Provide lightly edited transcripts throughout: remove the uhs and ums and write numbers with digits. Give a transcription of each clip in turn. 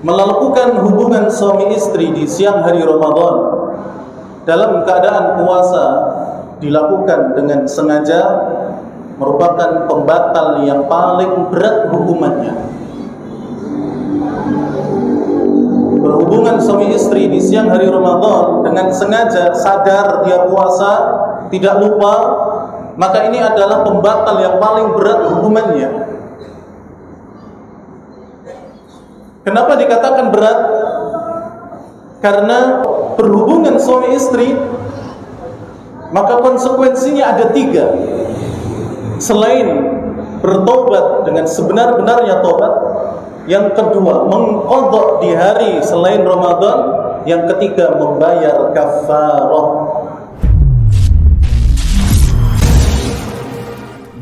melakukan hubungan suami istri di siang hari Ramadan dalam keadaan puasa dilakukan dengan sengaja merupakan pembatal yang paling berat hukumannya. Berhubungan suami istri di siang hari Ramadan dengan sengaja, sadar dia puasa, tidak lupa, maka ini adalah pembatal yang paling berat hukumannya. Kenapa dikatakan berat? Karena berhubungan suami istri, maka konsekuensinya ada 3. Selain bertobat dengan sebenar-benarnya tobat, yang kedua mengqadha di hari selain Ramadan, yang ketiga membayar kafarah.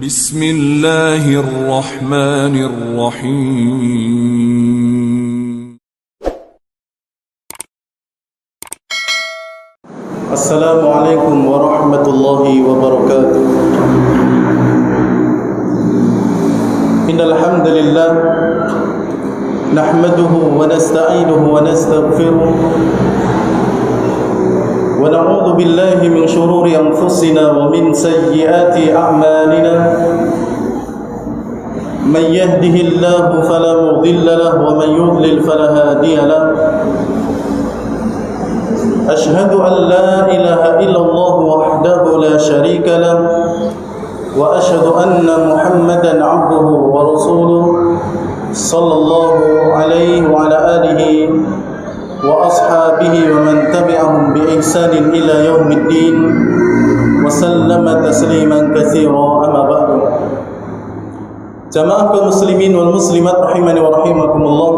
Bismillahirrahmanirrahim. Assalamualaikum warahmatullahi wabarakatuh. Innal hamdalillah nahmaduhu wa nasta'inuhu wa nastaghfiruh wa na'udzu billahi min shururi anfusina wa min sayyiati a'malina. Man yahdihillahu fala mudilla lahu wa man yudlil fala hadiya lahu. أشهد أن لا إله إلا الله وحده لا شريك له وأشهد أن محمدا عبده ورسوله صلى الله عليه وعلى آله وأصحابه ومن تبعهم بإحسان إلى يوم الدين وسلم تسليما كثيرا. أما بعد. Jamaah kaum muslimin wal muslimat rahimani wa rahimakumullah.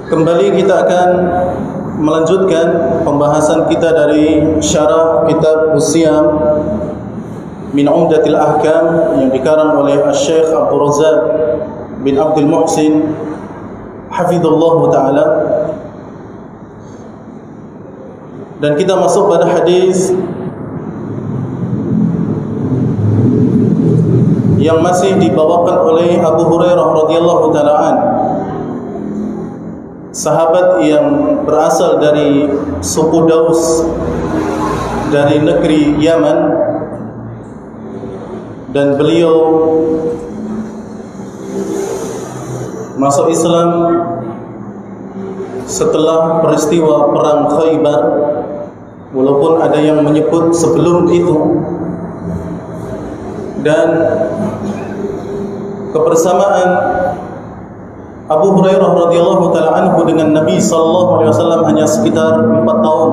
Kembali kita akan melanjutkan pembahasan kita dari syarah kitab Usyam min Umdatil Ahkam yang dikarang oleh Syekh Abdul Razzaq bin Abdul Muhsin hafizallahu taala, dan kita masuk pada hadis yang masih dibawakan oleh Abu Hurairah radhiyallahu taala an, sahabat yang berasal dari suku Daus dari negeri Yaman, dan beliau masuk Islam setelah peristiwa perang Khaybar, walaupun ada yang menyebut sebelum itu. Dan kebersamaan Abu Hurairah radhiyallahu taala anhu dengan Nabi sallallahu alaihi wasallam hanya sekitar 4 tahun.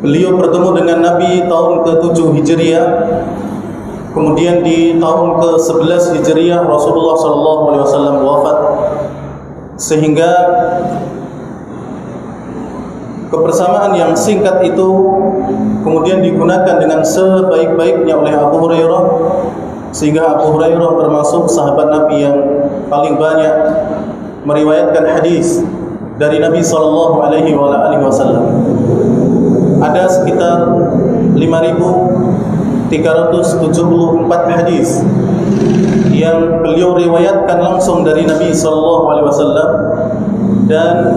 Beliau bertemu dengan Nabi tahun ke-7 Hijriah. Kemudian di tahun ke-11 Hijriah Rasulullah sallallahu alaihi wasallam wafat. Sehingga kebersamaan yang singkat itu kemudian digunakan dengan sebaik-baiknya oleh Abu Hurairah, sehingga Abu Hurairah termasuk sahabat Nabi yang paling banyak meriwayatkan hadis dari Nabi sallallahu alaihi wasallam. Ada sekitar 5.374 hadis yang beliau riwayatkan langsung dari Nabi sallallahu alaihi wasallam, dan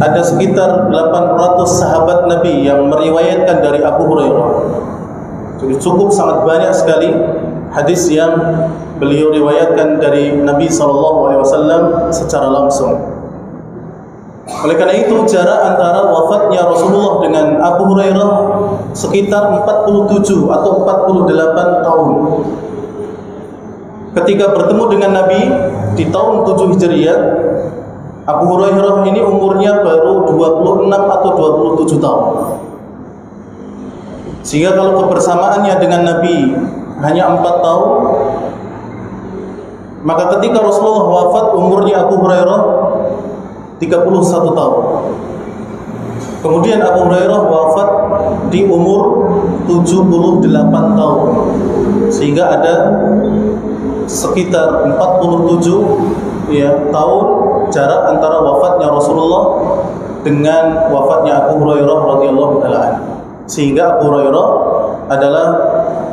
ada sekitar 800 sahabat Nabi yang meriwayatkan dari Abu Hurairah. Jadi cukup sangat banyak sekali hadis yang beliau riwayatkan dari Nabi SAW secara langsung. Oleh karena itu jarak antara wafatnya Rasulullah dengan Abu Hurairah sekitar 47 atau 48 tahun. Ketika bertemu dengan Nabi di tahun 7 Hijriah, Abu Hurairah ini umurnya baru 26 atau 27 tahun. Sehingga kalau kebersamaannya dengan Nabi hanya 4 tahun, maka ketika Rasulullah wafat umurnya Abu Hurairah 31 tahun. Kemudian Abu Hurairah wafat di umur 78 tahun. Sehingga ada sekitar 47 tahun jarak antara wafatnya Rasulullah dengan wafatnya Abu Hurairah radhiyallahu taala. Sehingga Abu Hurairah adalah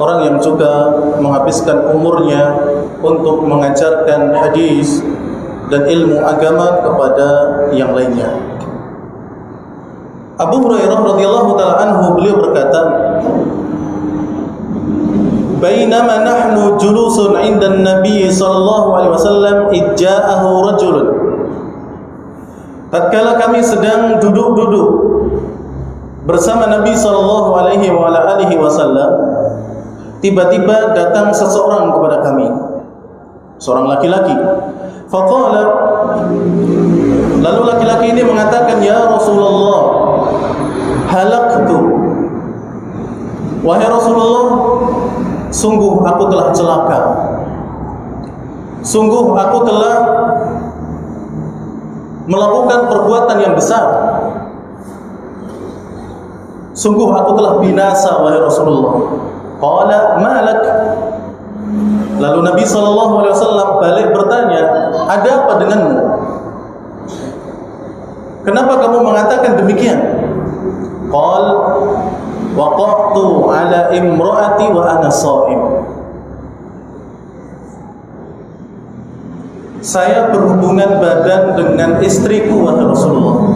orang yang juga menghabiskan umurnya untuk mengajarkan hadis dan ilmu agama kepada yang lainnya. Abu Hurairah radhiyallahu taala anhu beliau berkata, "Bainama nahnu julusun 'inda an-nabi sallallahu alaihi wasallam ijja'ahu rajulun." Tatkala kami sedang duduk-duduk bersama Nabi sallallahu alaihi wasallam, tiba-tiba datang seseorang kepada kami, seorang laki-laki. Faqala, lalu laki-laki ini mengatakan, "Ya Rasulullah, halaktu." Wahai Rasulullah, sungguh aku telah celaka. Sungguh aku telah melakukan perbuatan yang besar. Sungguh aku telah binasa, wahai Rasulullah. Qala malak. Lalu Nabi SAW balik bertanya, ada apa denganmu? Kenapa kamu mengatakan demikian? Qal waqa'tu ala imra'ati wa ana sha'im. Saya berhubungan badan dengan istriku, wahai Rasulullah,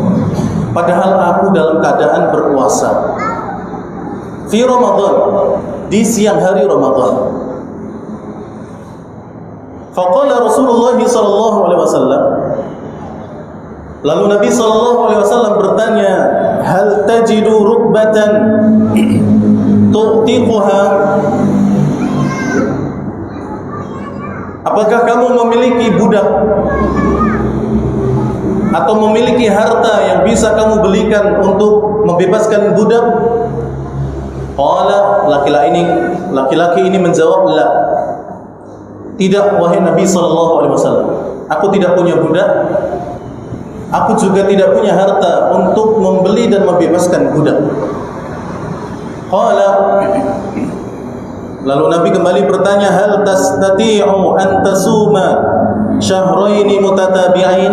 padahal aku dalam keadaan berpuasa. Fi Ramadan, di siang hari Ramadan. Faqala Rasulullah sallallahu alaihi wasallam, lalu Nabi sallallahu alaihi wasallam bertanya, "Hal tajidu rukbatan tu'tiquha?" Apakah kamu memiliki budak atau memiliki harta yang bisa kamu belikan untuk membebaskan budak? Qala, laki-laki ini menjawab, "La." Tidak, wahai Nabi sallallahu alaihi wasallam. Aku tidak punya budak. Aku juga tidak punya harta untuk membeli dan membebaskan budak. Qala, lalu Nabi kembali bertanya, "Hal tastati'u an tasuma syahraini mutatabi'ain?"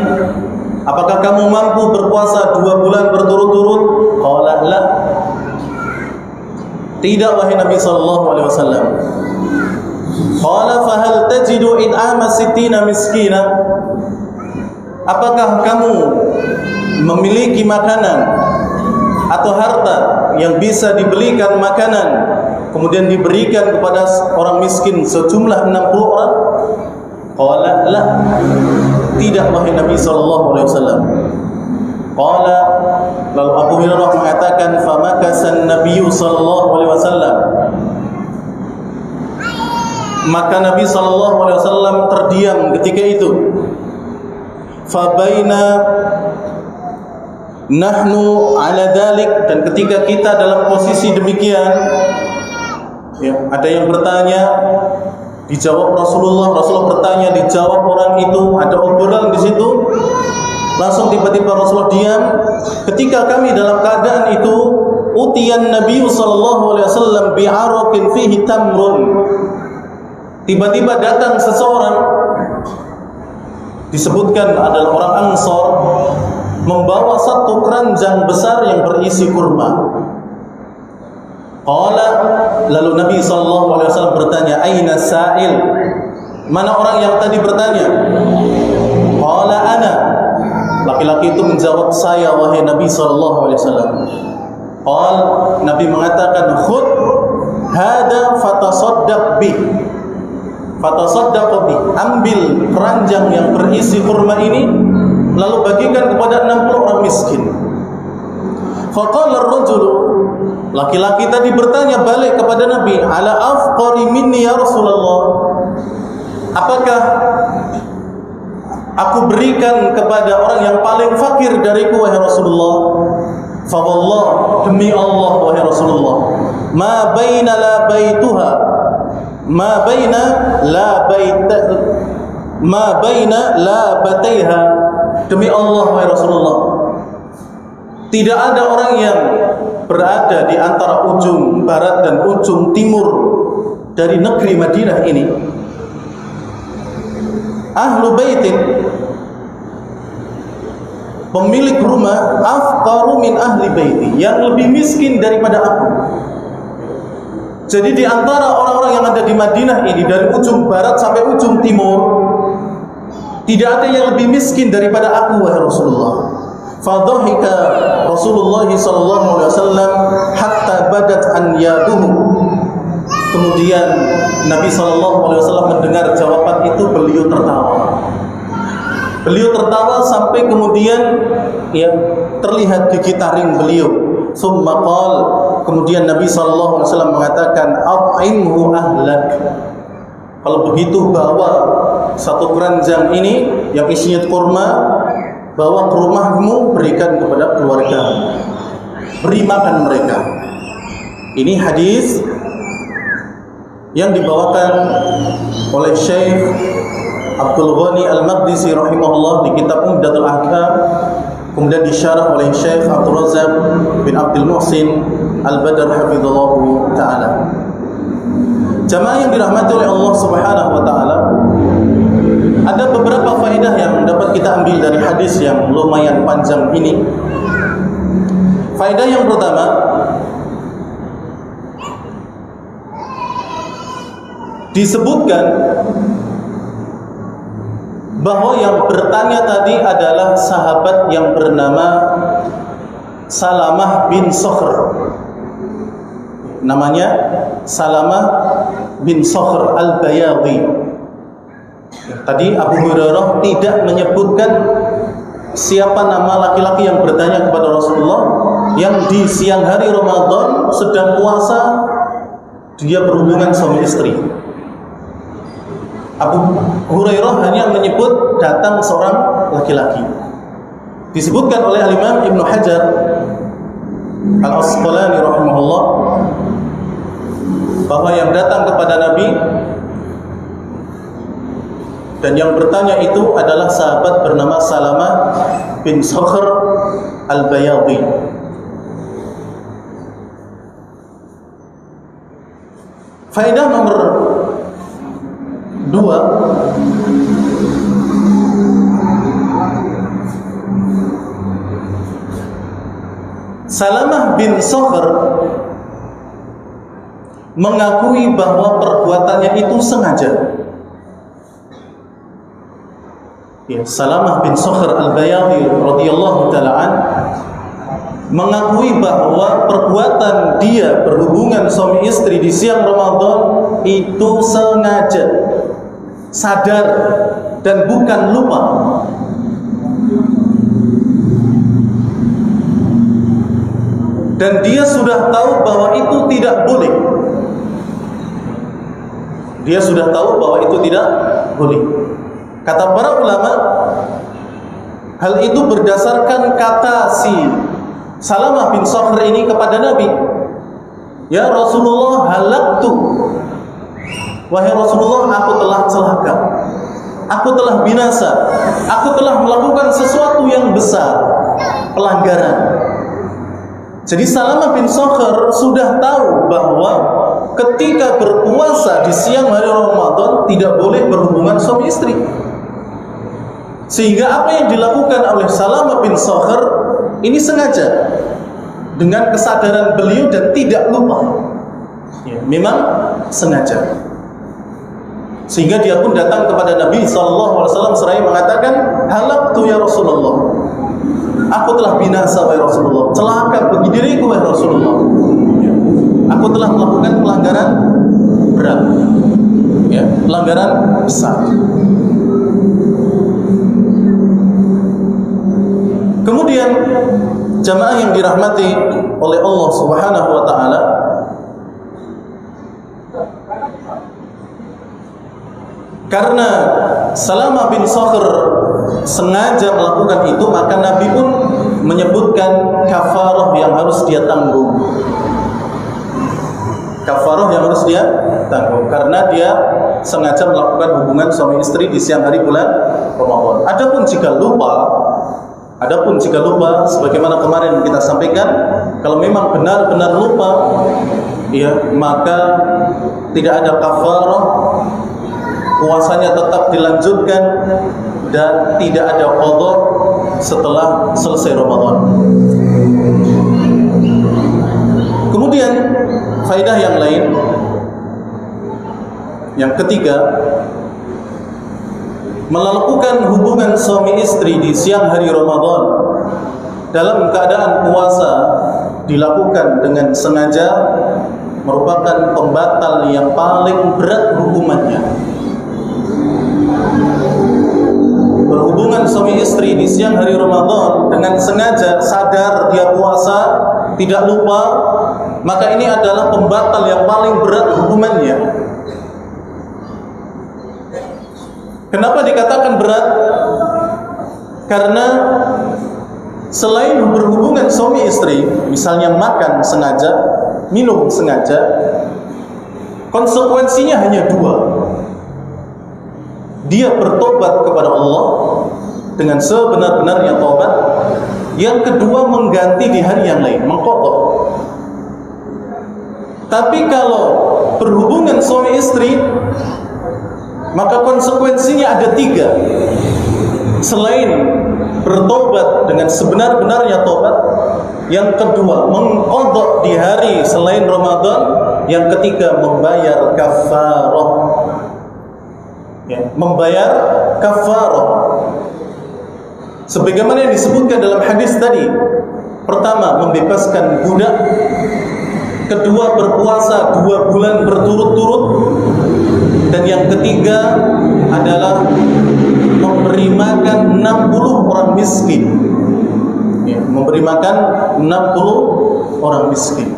Apakah kamu mampu berpuasa 2 bulan berturut-turut? Qala, la. Tidak, wahai Nabi sallallahu alaihi wasallam. Qala fa hal tajidu id'ama 60 miskina? Apakah kamu memiliki makanan atau harta yang bisa dibelikan makanan kemudian diberikan kepada orang miskin sejumlah 60 orang? Qala la. Tidak, wahai Nabi sallallahu alaihi wasallam. Qala, lalu Abu Hurairah mengatakan, famakasan Nabi sallallahu alaihi wasallam. Maka Nabi sallallahu alaihi wasallam terdiam ketika itu. Fabaina nahnu ala dalik, dan ketika kita dalam posisi demikian, ya, ada yang bertanya, dijawab Rasulullah bertanya, dijawab orang itu, ada obrolan di situ. Langsung tiba-tiba Rasulullah diam. Ketika kami dalam keadaan itu, utiyan Nabi sallallahu alaihi wasallam bi'araqin fihi tamrun. Tiba-tiba datang seseorang, disebutkan adalah orang Ansor, membawa satu keranjang besar yang berisi kurma. Qala, lalu Nabi sallallahu alaihi wasallam bertanya, aina sa'il? Mana orang yang tadi bertanya? Qala ana. Laki-laki itu menjawab, saya wahai Nabi sallallahu alaihi wasallam. Qal, Nabi mengatakan, khud hada fatasaddaq bih. Fatasaddaq bih, ambil keranjang yang berisi kurma ini lalu bagikan kepada 60 orang miskin. Faqala ar-rajulu, laki-laki tadi bertanya balik kepada Nabi, ala afqari minni ya Rasulullah, apakah aku berikan kepada orang yang paling fakir dariku wahai Rasulullah? Fa wallah, demi Allah wahai Rasulullah, ma baina la baituha, ma baina la bataiha, demi Allah wahai Rasulullah, tidak ada orang yang berada di antara ujung barat dan ujung timur dari negeri Madinah ini, ahlu baitin, pemilik rumah, afqaru min ahli baiti, yang lebih miskin daripada aku. Jadi di antara orang-orang yang ada di Madinah ini, dari ujung barat sampai ujung timur, tidak ada yang lebih miskin daripada aku wahai Rasulullah. Fadhahika Rasulullah sallallahu alaihi wasallam hatta badat anyabuhu. Kemudian Nabi sallallahu alaihi wasallam mendengar jawaban itu, beliau tertawa. Beliau tertawa sampai kemudian ya terlihat gigi taring beliau. Summa qala, kemudian Nabi sallallahu alaihi wasallam mengatakan, "At'imhu ahlak." Kalau begitu bawa satu keranjang ini yang isinya kurma, bawa ke rumahmu, berikan kepada keluarga, beri makan mereka. Ini hadis yang dibawakan oleh Syekh Abdul Ghani Al-Maqdisi rahimahullah di kitab Umdatul Ahkam, kemudian disyarah oleh Syekh Abdul Razak bin Abdul Muhsin Al-Badr hafizallahu ta'ala. Jamaah yang dirahmati oleh Allah Subhanahu wa taala, ada beberapa faedah yang dapat kita ambil dari hadis yang lumayan panjang ini. Faedah yang pertama, disebutkan bahwa yang bertanya tadi adalah sahabat yang bernama Salamah bin Sokhr. Namanya Salamah bin Sokhr Al-Bayadhi. Tadi Abu Hurairah tidak menyebutkan siapa nama laki-laki yang bertanya kepada Rasulullah yang di siang hari Ramadan sedang puasa dia berhubungan suami istri. Abu Hurairah hanya menyebut datang seorang laki-laki. Disebutkan oleh Al-Imam Ibnu Hajar Al-Asqalani rahimahullah bahwa yang datang kepada Nabi dan yang bertanya itu adalah sahabat bernama Salamah bin Sokhr Al-Bayadhi. Faedah nomor 2, Salamah bin Sokhr mengakui bahwa perbuatannya itu sengaja. Ya, Salamah bin Sokhr Al-Bayadhi radhiyallahu ta'ala an mengakui bahwa perbuatan dia berhubungan suami istri di siang Ramadan itu sengaja, sadar dan bukan lupa. Dan dia sudah tahu bahwa itu tidak boleh. Dia sudah tahu bahwa itu tidak boleh. Kata para ulama, hal itu berdasarkan kata si Salamah bin Sokhr ini kepada Nabi, "Ya Rasulullah, halaktu." Wahai Rasulullah, aku telah celaka, aku telah binasa, aku telah melakukan sesuatu yang besar, pelanggaran. Jadi Salamah bin Sokhr sudah tahu bahwa ketika berpuasa di siang hari Ramadan tidak boleh berhubungan suami istri. Sehingga apa yang dilakukan oleh Salamah bin Sokhr ini sengaja, dengan kesadaran beliau dan tidak lupa. Ya, memang sengaja. Sehingga dia pun datang kepada Nabi SAW seraya mengatakan, "Halaktu ya Rasulullah." Aku telah binasa wahai Rasulullah, celaka bagi diriku wahai Rasulullah. Aku telah melakukan pelanggaran berat, ya, pelanggaran besar. Kemudian jamaah yang dirahmati oleh Allah Subhanahu wa taala, karena Salamah bin Sokhr sengaja melakukan itu, maka Nabi pun menyebutkan kafarah yang harus dia tanggung. Kafarah yang harus dia tanggung karena dia sengaja melakukan hubungan suami istri di siang hari bulan Ramadan. Adapun jika lupa, sebagaimana kemarin kita sampaikan, kalau memang benar-benar lupa, ya, maka tidak ada kafarah, puasanya tetap dilanjutkan dan tidak ada qadha setelah selesai Ramadan. Kemudian faedah yang lain, yang ketiga, melakukan hubungan suami istri di siang hari Ramadan dalam keadaan puasa dilakukan dengan sengaja merupakan pembatal yang paling berat hukumannya. Berhubungan suami istri di siang hari Ramadan dengan sengaja, sadar dia puasa, tidak lupa, maka ini adalah pembatal yang paling berat hukumannya. Kenapa dikatakan berat? Karena selain berhubungan suami istri, misalnya makan sengaja, minum sengaja, konsekuensinya hanya dua. Dia bertobat kepada Allah dengan sebenar-benarnya tobat. Yang kedua, mengganti di hari yang lain, mengqadha. Tapi kalau berhubungan suami istri, maka konsekuensinya ada tiga. Selain bertobat dengan sebenar-benarnya tobat, yang kedua mengqadha di hari selain Ramadan, yang ketiga membayar kafarah. Ya, membayar kafarah. Sebagaimana yang disebutkan dalam hadis tadi. Pertama, membebaskan budak. Kedua, berpuasa 2 bulan berturut-turut. Dan yang ketiga adalah memberi makan 60 orang miskin. Ya, memberi makan 60 orang miskin.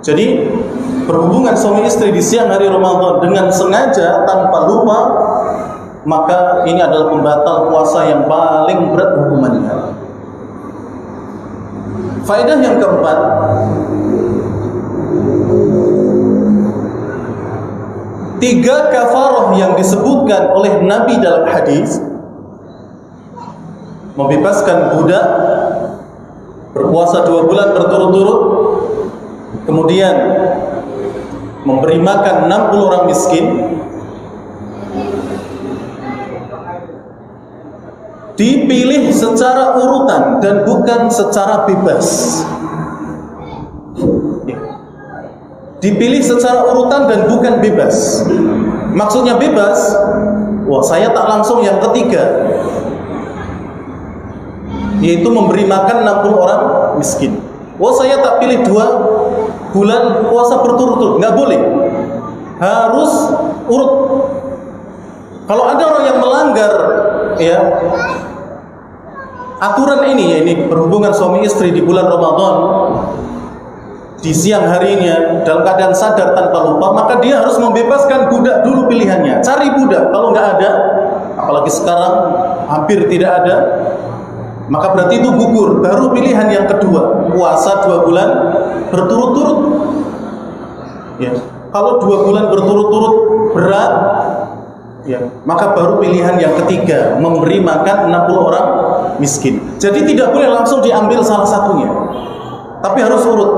Jadi berhubungan suami istri di siang hari Ramadan dengan sengaja tanpa lupa, maka ini adalah pembatal puasa yang paling berat hukumannya. Faedah yang keempat, tiga kafarah yang disebutkan oleh Nabi dalam hadis, membebaskan budak, berpuasa 2 bulan berturut-turut, kemudian memberi makan 60 orang miskin, dipilih secara urutan dan bukan secara bebas. Dipilih secara urutan dan bukan bebas. Maksudnya bebas, wah saya tak langsung yang ketiga, yaitu memberi makan 60 orang miskin. Wah saya tak pilih 2 bulan puasa berturut-turut, nggak boleh. Harus urut. Kalau ada orang yang melanggar ya aturan ini, ya ini berhubungan suami istri di bulan Ramadan di siang harinya dalam keadaan sadar tanpa lupa, maka dia harus membebaskan budak dulu pilihannya. Cari budak, kalau nggak ada, apalagi sekarang hampir tidak ada, maka berarti itu gugur. Baru pilihan yang kedua, puasa 2 bulan berturut-turut. Ya, kalau 2 bulan berturut-turut berat, ya, maka baru pilihan yang ketiga, memberi makan 60 orang miskin. Jadi tidak boleh langsung diambil salah satunya, tapi harus urut.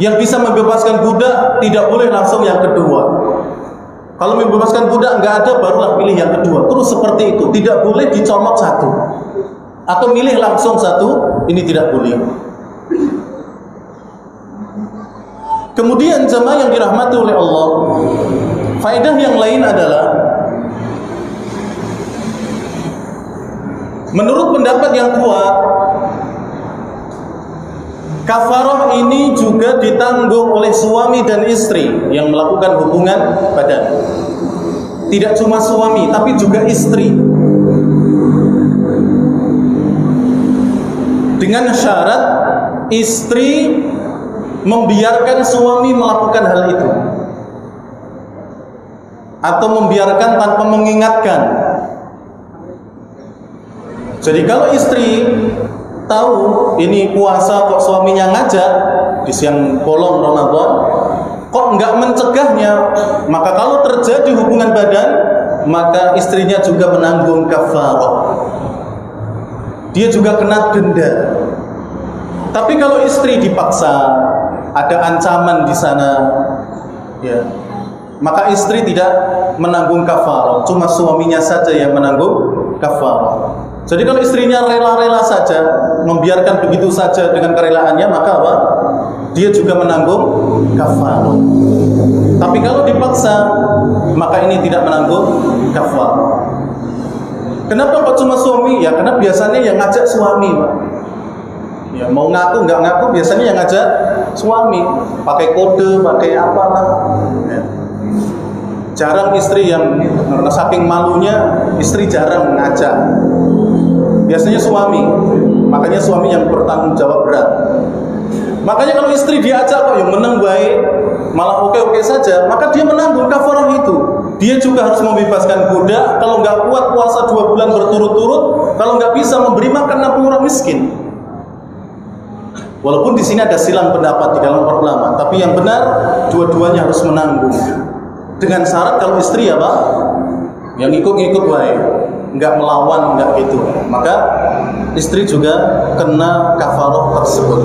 Yang bisa membebaskan budak tidak boleh langsung yang kedua. Kalau membebaskan budak nggak ada, barulah pilih yang kedua. Terus seperti itu, tidak boleh dicomot satu atau milih langsung satu, ini tidak boleh. Kemudian jemaah yang dirahmati oleh Allah, faedah yang lain adalah, menurut pendapat yang kuat, kafarah ini juga ditanggung oleh suami dan istri yang melakukan hubungan badan. Tidak cuma suami, tapi juga istri. Dengan syarat istri membiarkan suami melakukan hal itu, atau membiarkan tanpa mengingatkan. Jadi kalau istri tahu ini puasa kok suaminya ngajak di siang bolong Ramadan, kok enggak mencegahnya, maka kalau terjadi hubungan badan, maka istrinya juga menanggung kafarah. Dia juga kena denda. Tapi kalau istri dipaksa, ada ancaman di sana, ya, maka istri tidak menanggung kafarah, cuma suaminya saja yang menanggung kafarah. Jadi kalau istrinya rela-rela saja, membiarkan begitu saja dengan kerelaannya, maka apa? Dia juga menanggung kafarah. Tapi kalau dipaksa, maka ini tidak menanggung kafarah. Kenapa kok cuma suami? Ya karena biasanya yang ngajak suami, Pak. Ya mau ngaku nggak ngaku biasanya yang ngajak suami, pakai kode, pakai apalah. Ya. Jarang istri yang karena saking malunya istri jarang ngajak. Biasanya suami, makanya suami yang bertanggung jawab berat. Makanya kalau istri diajak kok yang menang baik, malah oke-oke saja, maka dia menanggung kafarah itu. Dia juga harus membebaskan budak. Kalau nggak kuat puasa 2 bulan berturut-turut, kalau nggak bisa memberi makan 60 orang miskin. Walaupun di sini ada silang pendapat di dalam para ulama, tapi yang benar dua-duanya harus menanggung. Dengan syarat kalau istri ya Pak, yang ikut-ikut baik, nggak melawan, nggak gitu, maka istri juga kena kafarah tersebut.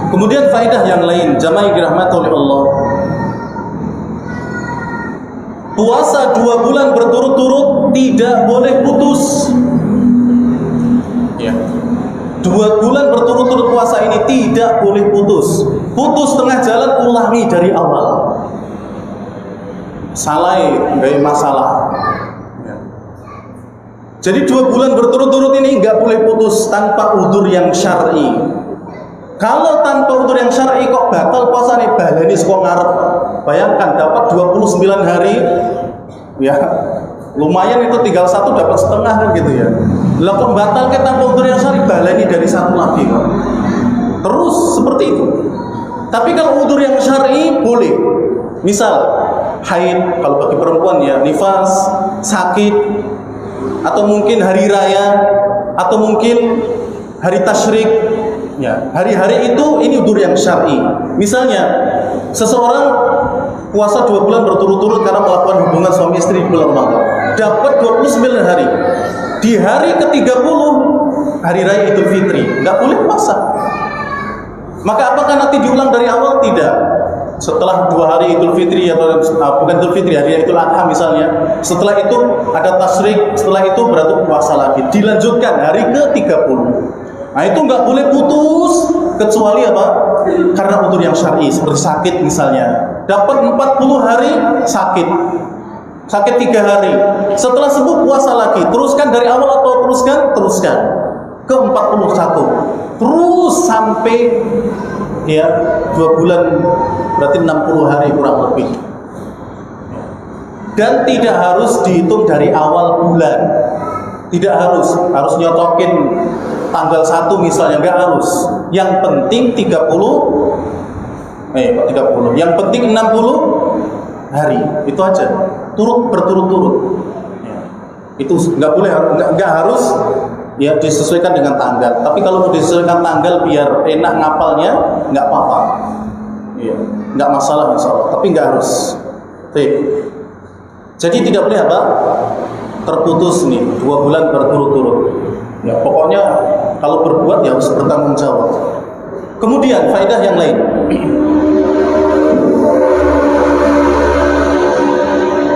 Kemudian faedah yang lain, jamaah dirahmati oleh Allah. Puasa 2 bulan berturut-turut tidak boleh putus. Ya. 2 bulan berturut-turut puasa ini tidak boleh putus. Putus tengah jalan, ulangi dari awal. Salah, gak masalah. Ya. Jadi 2 bulan berturut-turut ini nggak boleh putus tanpa udzur yang syar'i. Kalau tanpa udzur yang syar'i kok batal puasa nih, baleni kok ngarep. Bayangkan dapat 29 hari, ya lumayan itu tinggal 1 dapat setengah kan gitu ya. Lah kok batal ke tanpa udzur yang syar'i, baleni dari 1 lagi kok. Terus seperti itu. Tapi kalau udzur yang syar'i boleh. Misal haid kalau bagi perempuan ya, nifas, sakit, atau mungkin hari raya, atau mungkin hari tasyrik. Ya, hari-hari itu ini udzur yang syar'i. Misalnya seseorang puasa 2 bulan berturut-turut karena melakukan hubungan suami istri di bulan Ramadan, dapat 29 hari. Di hari ke-30 hari raya Idul Fitri, nggak boleh puasa. Maka apakah nanti diulang dari awal? Tidak. Setelah 2 hari Idul Fitri atau bukan Idul Fitri, hari Idul Adha misalnya, setelah itu ada tasyrik, setelah itu berarti puasa lagi, dilanjutkan hari ke-30. Nah itu nggak boleh putus kecuali apa? Karena udzur yang syar'i seperti sakit misalnya. Dapat 40 hari sakit 3 hari. Setelah sembuh puasa lagi. Teruskan dari awal atau teruskan ke 41. Terus sampai ya 2 bulan berarti 60 hari kurang lebih. Dan tidak harus dihitung dari awal bulan. Tidak harus nyotokin tanggal 1 misalnya, enggak harus. Yang penting 30 yang penting 60 hari. Itu aja. Berturut-turut. Ya. Itu enggak boleh, enggak harus ya disesuaikan dengan tanggal. Tapi kalau mau disesuaikan tanggal biar enak ngapalnya, enggak apa-apa. Ya, enggak masalah insyaallah, tapi enggak harus. Baik. Jadi tidak boleh apa? Terputus nih 2 bulan berturut-turut. Ya, pokoknya kalau berbuat ya harus bertanggung jawab. Kemudian faedah yang lain.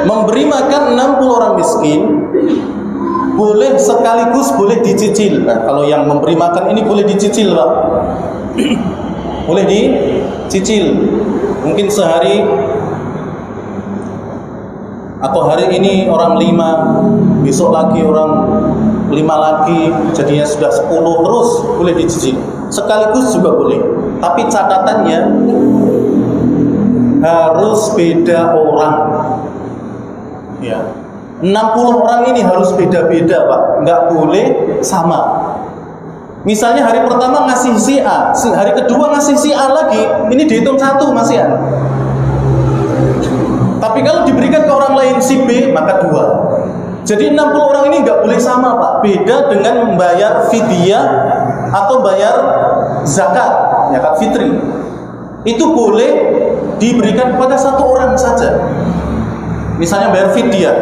Memberi makan 60 orang miskin boleh sekaligus boleh dicicil. Nah, kalau yang memberi makan ini boleh dicicil, Pak. Boleh dicicil. Mungkin sehari atau hari ini orang 5, besok lagi orang 5 lagi, jadinya sudah 10, terus boleh dicicil. Sekaligus juga boleh. Tapi catatannya harus beda orang. Ya. 60 orang ini harus beda-beda, Pak. Nggak boleh sama. Misalnya hari pertama ngasih si A, hari kedua ngasih si A lagi, ini dihitung 1 Mas ya. Tapi kalau diberikan ke orang lain si B, maka 2. Jadi 60 orang ini nggak boleh sama, Pak. Beda dengan membayar fidyah atau bayar zakat, zakat fitri. Itu boleh diberikan kepada 1 orang saja. Misalnya bayar fidyah,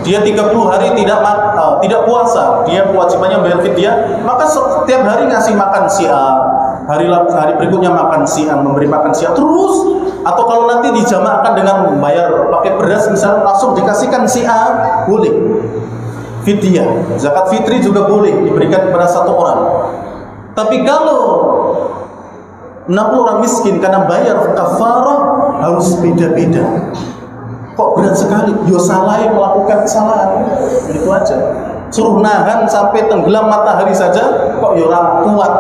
dia 30 hari tidak puasa, dia kewajibannya bayar fidyah, maka setiap hari ngasih makan si A, hari berikutnya makan si A, memberi makan si A terus. Atau kalau nanti dijamaahkan dengan membayar paket beras misalnya langsung dikasihkan si A, boleh. fidyah. Zakat fitri juga boleh diberikan kepada satu orang. Tapi kalau 60 orang miskin karena bayar kafarah harus beda-beda. Kok berat sekali? Yo salah melakukan kesalahan. Itu aja. Suruh nahan sampai tenggelam matahari saja kok yo ora kuat.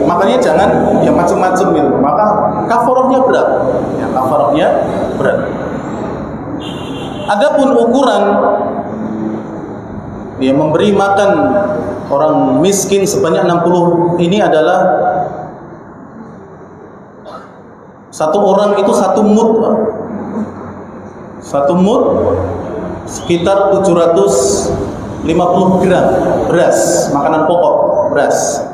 Makanya jangan ya macam-macam gitu. Maka kafarahnya berat. Ya, kafarahnya berat. Adapun ukuran dia memberi makan orang miskin sebanyak 60 ini adalah satu orang itu 1 mud. 1 mud sekitar 750 gram beras, makanan pokok beras.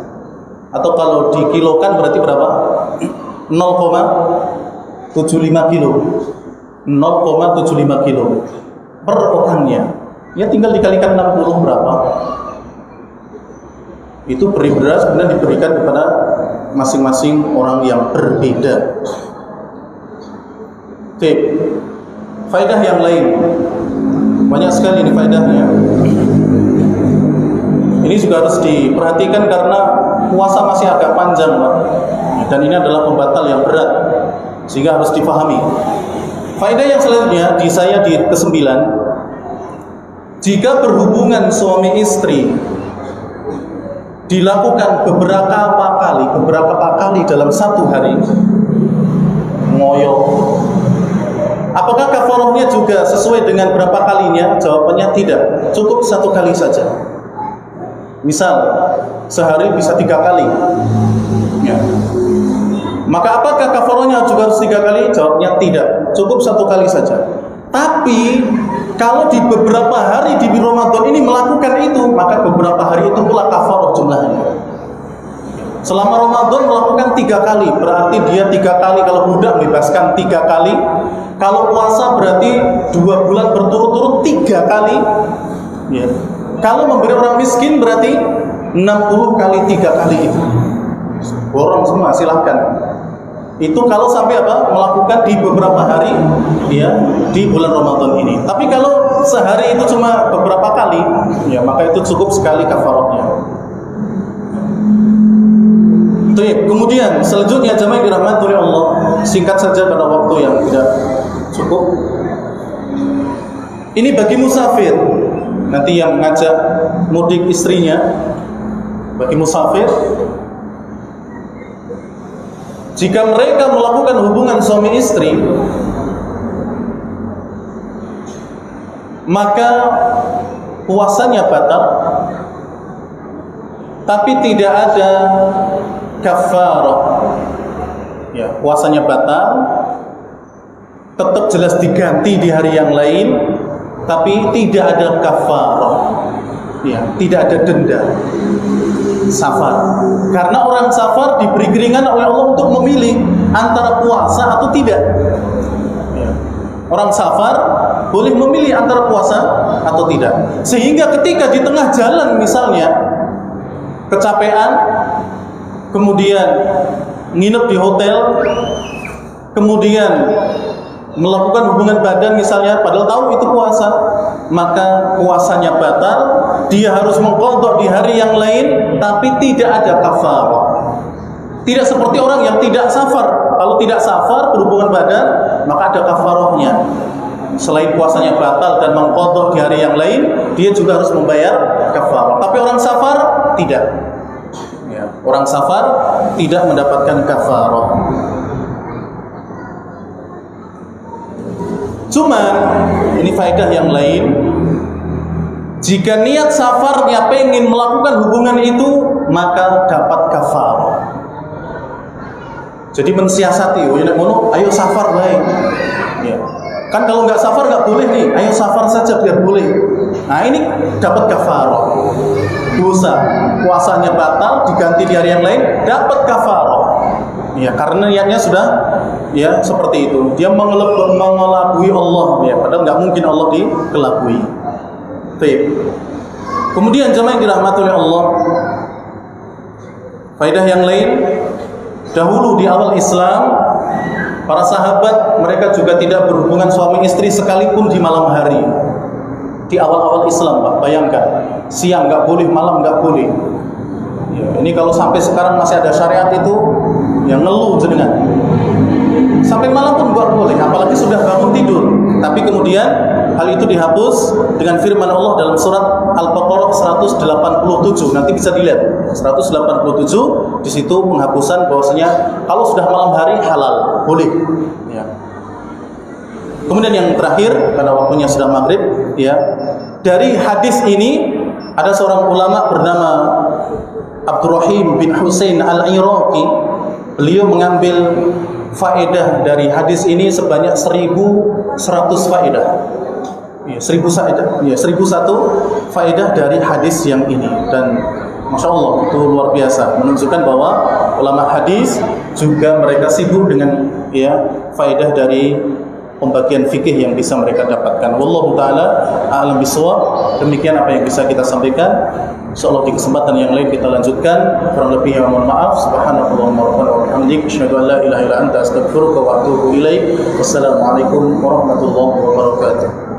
Atau kalau dikilokan berarti berapa? 0,75 kilo. 0,75 kilo per orangnya. Ya tinggal dikalikan 60 berapa? Itu beri beras kemudian diberikan kepada masing-masing orang yang berbeda. Oke. Faedah yang lain. Banyak sekali ini faedahnya. Ini juga harus diperhatikan karena puasa masih agak panjang, Pak. Dan ini adalah pembatal yang berat sehingga harus difahami. Faedah yang selanjutnya di ke-9, jika berhubungan suami istri dilakukan beberapa kali dalam satu hari, ngoyo, apakah kafarahnya juga sesuai dengan berapa kalinya? Jawabannya tidak, cukup 1 kali saja. Misal sehari bisa 3 kali, ya. Maka apakah kafarahnya juga harus 3 kali? Jawabnya tidak, cukup 1 kali saja. Tapi kalau di beberapa hari di Ramadan ini melakukan itu, maka beberapa hari itu pula kafarah jumlahnya. Selama Ramadan melakukan 3 kali, berarti dia 3 kali. Kalau budak bebaskan 3 kali. Kalau puasa berarti 2 bulan berturut-turut 3 kali. Ya. Kalau memberi orang miskin berarti 60 kali 3 kali itu. Borong semua, silahkan. Itu kalau sampai melakukan di beberapa hari ya di bulan Ramadan ini. Tapi kalau sehari itu cuma beberapa kali, ya maka itu cukup sekali kafarahnya. Itu ya. Kemudian selanjutnya jamaah dirahmati oleh Allah, singkat saja karena waktu yang tidak cukup. Ini bagi musafir, nanti yang ngajak mudik istrinya, bagi musafir, jika mereka melakukan hubungan suami istri, maka puasanya batal, tapi tidak ada kafarah. Ya, puasanya batal, tetap jelas diganti di hari yang lain, tapi tidak ada kafarah. Ya, tidak ada denda. Safar. Karena orang safar diberi keringanan oleh Allah untuk memilih antara puasa atau tidak. Ya. Orang safar boleh memilih antara puasa atau tidak. Sehingga ketika di tengah jalan misalnya kecapean, kemudian nginep di hotel, kemudian melakukan hubungan badan misalnya, padahal tahu itu puasa, maka puasanya batal. Dia harus mengqadha di hari yang lain, tapi tidak ada kafarah. Tidak seperti orang yang tidak safar. Kalau tidak safar berhubungan badan, maka ada kafarahnya. Selain puasanya batal dan mengqadha di hari yang lain, dia juga harus membayar kafarah. Tapi orang safar tidak. Ya, orang safar tidak mendapatkan kafarah. Cuman ini faedah yang lain. Jika niat safarnya pengen melakukan hubungan itu, maka dapat kafarah. Jadi mensiasati, ayo safar baik. Ya. Kan kalau nggak safar nggak boleh nih, ayo safar saja biar boleh. Nah ini dapat kafarah. Dosa puasanya batal diganti di hari yang lain, dapat kafarah. Ya karena niatnya sudah ya seperti itu. Dia mengelabui Allah, ya padahal nggak mungkin Allah dikelabui. Baik. Kemudian jemaah yang dirahmati oleh Allah, faedah yang lain, dahulu di awal Islam, para sahabat mereka juga tidak berhubungan suami istri sekalipun di malam hari. di awal-awal Islam, Pak. Bayangkan, siang nggak boleh, malam nggak boleh. Ya, ini kalau sampai sekarang masih ada syariat itu, yang ngeluh jenengan. Sampai malam pun nggak boleh, apalagi sudah bangun tidur. Tapi kemudian hal itu dihapus dengan firman Allah dalam surat Al-Baqarah 187. Nanti bisa dilihat 187 di situ penghapusan bahwasanya kalau sudah malam hari halal, boleh. Ya. Kemudian yang terakhir, karena waktunya sudah maghrib, ya, dari hadis ini ada seorang ulama bernama Abdurrahim bin Husain Al-Iraqi. Beliau mengambil faedah dari hadis ini sebanyak 1100 faedah. Ya, 1001 faedah dari hadis yang ini, dan Masya Allah itu luar biasa, menunjukkan bahwa ulama hadis juga mereka sibuk dengan faedah dari pembagian fikih yang bisa mereka dapatkan. Wallahu taala a'lam bishawab. Demikian apa yang bisa kita sampaikan. Insyaallah di kesempatan yang lain kita lanjutkan. Kurang lebih mohon maaf. Subhanallahumma rabbana wa bihamdika asyhadu an la ilaha illa anta astaghfiruka wa atubu ilaik. Wassalamualaikum warahmatullahi wabarakatuh.